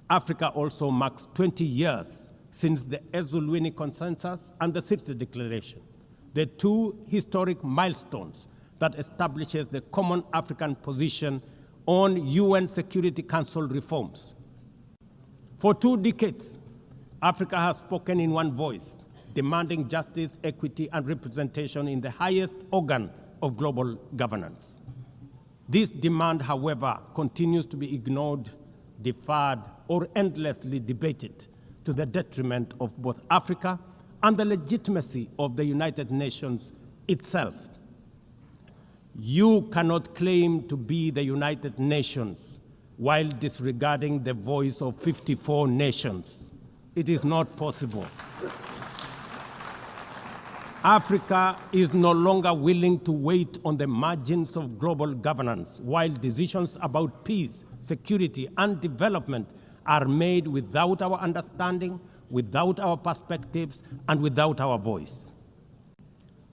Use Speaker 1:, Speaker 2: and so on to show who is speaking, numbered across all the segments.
Speaker 1: Africa also marks 20 years since the Ezulwini Consensus and the City Declaration, the two historic milestones that establishes the common African position on UN Security Council reforms. For 2 decades, Africa has spoken in one voice, demanding justice, equity, and representation in the highest organ of global governance. This demand, however, continues to be ignored, deferred, or endlessly debated to the detriment of both Africa and the legitimacy of the United Nations itself. You cannot claim to be the United Nations while disregarding the voice of 54 nations. It is not possible. Africa is no longer willing to wait on the margins of global governance while decisions about peace, security, and development are made without our understanding, without our perspectives, and without our voice.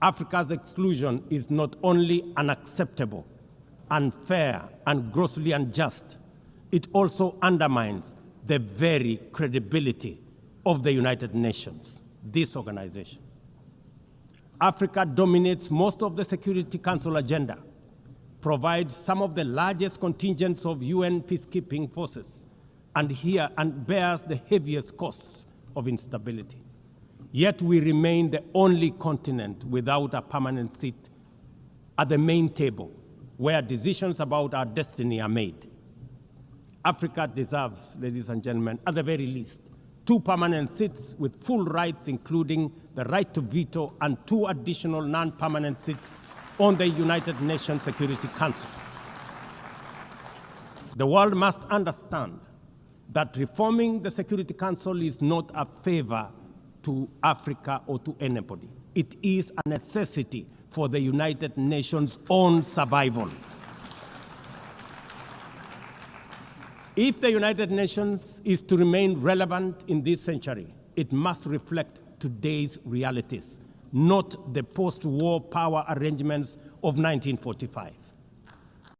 Speaker 1: Africa's exclusion is not only unacceptable, unfair, and grossly unjust, it also undermines the very credibility of the United Nations, this organization. Africa dominates most of the Security Council agenda, provides some of the largest contingents of UN peacekeeping forces, and bears the heaviest costs of instability. Yet we remain the only continent without a permanent seat at the main table where decisions about our destiny are made. Africa deserves, ladies and gentlemen, at the very least, 2 permanent seats with full rights, including the right to veto, and 2 additional non-permanent seats on the United Nations Security Council. The world must understand that reforming the Security Council is not a favor to Africa or to anybody. It is a necessity for the United Nations' own survival. If the United Nations is to remain relevant in this century, it must reflect today's realities, not the post-war power arrangements of 1945.